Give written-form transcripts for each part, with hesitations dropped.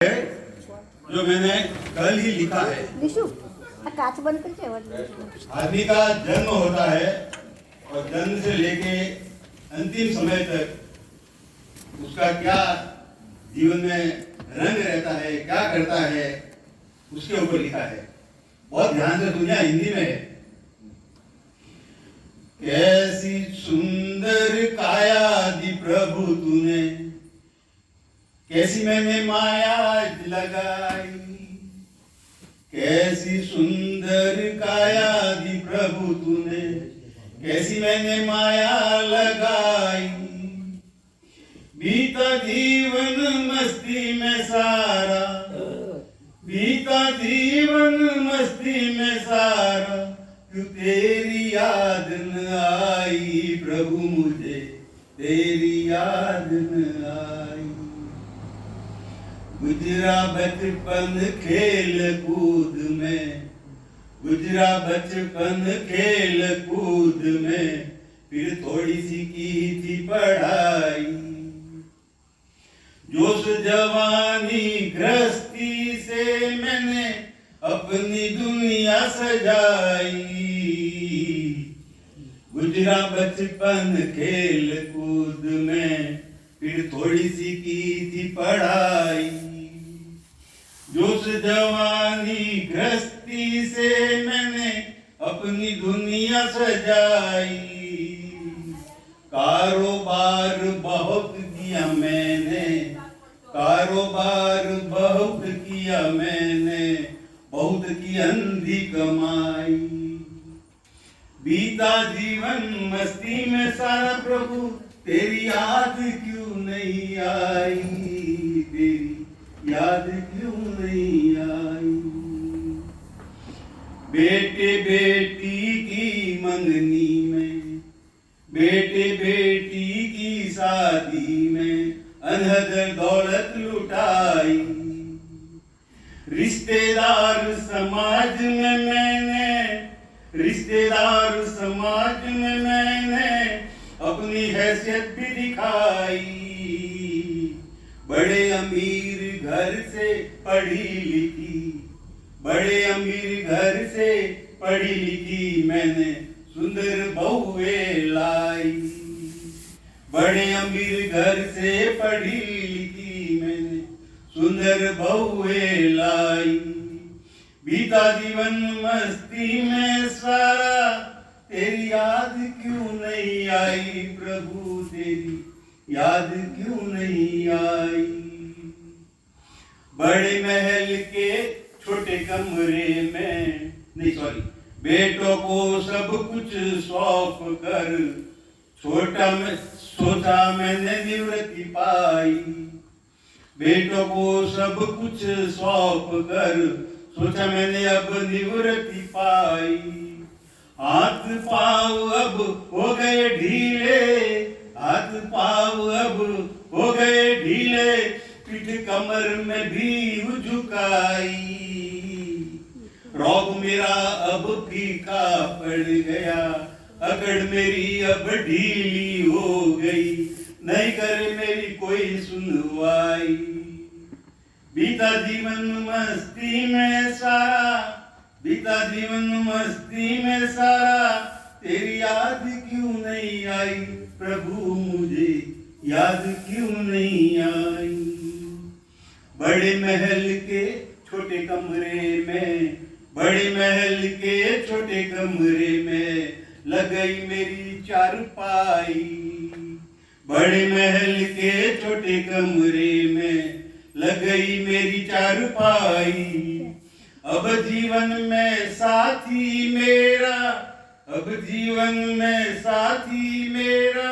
है जो मैंने कल ही लिखा है। निशु काच बंद कर ठेवा। आदमी का जन्म होता है और जन्म से लेके अंतिम समय तक उसका क्या जीवन में रंग रहता है, क्या करता है, उसके ऊपर लिखा है। बहुत ध्यान से सुनिए, हिंदी में है। कैसी सुंदर काया दी प्रभु तूने, कैसी मैंने माया लगाई, कैसी सुंदर काया दी प्रभु तूने, कैसी मैंने माया लगाई। बीता जीवन मस्ती में सारा, बीता जीवन मस्ती में सारा, क्यों तेरी याद न आई प्रभु, मुझे तेरी याद न आई। गुजरा बचपन खेल कूद में, गुजरा बचपन खेल कूद में, फिर थोड़ी सी की थी पढ़ाई। जोश जवानी गृहस्थी से मैंने अपनी दुनिया सजाई। गुजरा बचपन खेल कूद में, फिर थोड़ी सी की थी पढ़ाई। जोश जवानी गृहस्थी से मैंने अपनी दुनिया सजाई। कारोबार बहुत किया मैंने, कारोबार बहुत किया मैंने, बहुत की अंधी कमाई। बीता जीवन मस्ती में सारा प्रभु, तेरी याद क्यों नहीं आई, तेरी याद क्यों नहीं आई। बेटे बेटी की मंगनी में, बेटे बेटी की शादी में, अनहद दौलत लुटाई। रिश्तेदार समाज में मैंने, रिश्तेदार समाज में मैंने अपनी हैसियत भी दिखाई। बड़े अमीर घर से पढ़ी लिखी, बड़े अमीर घर से पढ़ी लिखी मैंने सुंदर बहुएं लाई। बड़े अमीर घर से पढ़ी लिखी मैंने सुंदर बहुएं लाई। बीता जीवन मस्ती में सारा, तेरी याद क्यों नहीं आई प्रभु, तेरी याद क्यों नहीं आई। बड़े महल के छोटे कमरे में, नहीं सॉरी, बेटों को सब कुछ सौंप कर, छोटा में सोचा मैंने निवृत्ति पाई। बेटों को सब कुछ सौंप कर, सोचा मैंने अब निवृत्ति पाई। हाथ पांव अब हो गए ढीले, हाथ पांव अब हो गए ढीले, पीठ कमर में भी झुकाई। रौब मेरा अब फीका पड़ गया, अकड़ मेरी अब ढीली हो गई, नहीं करे मेरी कोई सुनवाई। बीता जीवन मस्ती में सारा, बीता जीवन मस्ती में सारा, तेरी याद क्यों नहीं आई प्रभु, मुझे याद क्यों नहीं आई। बड़े महल के छोटे कमरे में, बड़े महल के छोटे कमरे में लग गई मेरी चारपाई। बड़े महल के छोटे कमरे में लग गई मेरी चारपाई। अब जीवन में साथी मेरा, अब जीवन में साथी मेरा,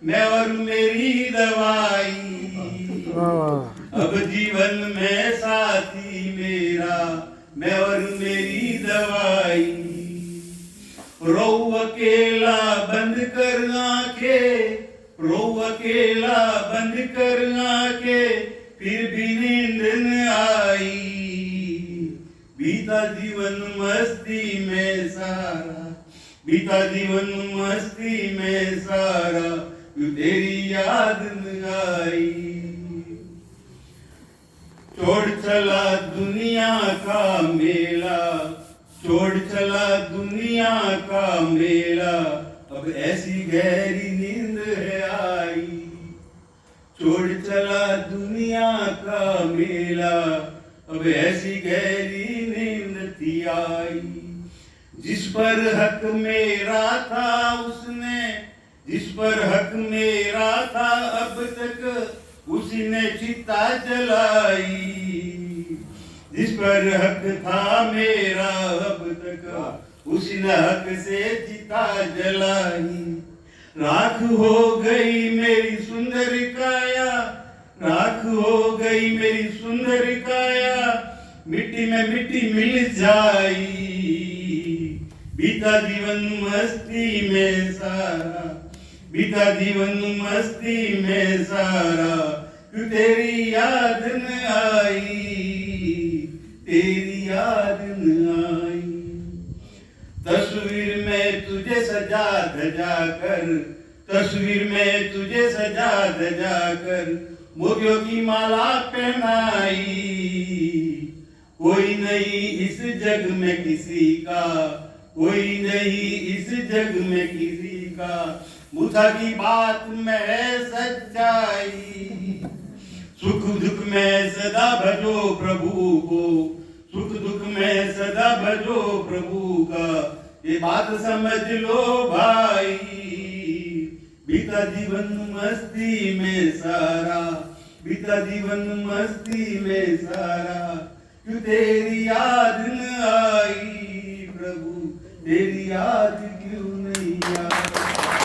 मैं और मेरी दवाई। अब जीवन में साथी मेरा, मैं और मेरी दवाई। रो अकेला बंद कर आंखें, रो अकेला बंद कर आंखें, फिर भी नींद न आई। बीता जीवन मस्ती में सारा, बीता जीवन मस्ती में सारा, तेरी याद न आई। छोड़ चला दुनिया का मेला, छोड़ चला दुनिया का मेला, अब ऐसी गहरी नींद है आई। छोड़ चला दुनिया का मेला, अब ऐसी गहरी नींद थी आई। जिस पर हक मेरा था उसने, जिस पर हक मेरा था अब तक उसी ने चिता जलाई। जिस पर हक था मेरा अब तक उसी ने हक से चिता जलाई। राख हो गई मेरी सुंदर काया, राख हो गई मेरी सुंदर काया, मिट्टी में मिट्टी मिल जाई। बीता जीवन मस्ती में सारा, बीता जीवन मस्ती में सारा, क्यों तेरी याद न आई, तेरी याद न आई। तस्वीर में तुझे सजा धजा कर, तस्वीर में तुझे सजा धजा कर, मोतियों की माला पहनाई। कोई नहीं इस जग में किसी का, कोई नहीं इस जग में किसी का, मुथा की बात में सच्चाई। सुख दुख में सदा भजो प्रभु को, सुख दुख में सदा भजो प्रभु का, ये बात समझ लो भाई। बीता जीवन मस्ती में सारा, बीता जीवन मस्ती में सारा, क्यों तेरी याद न आई प्रभु, तेरी याद क्यों नहीं आई।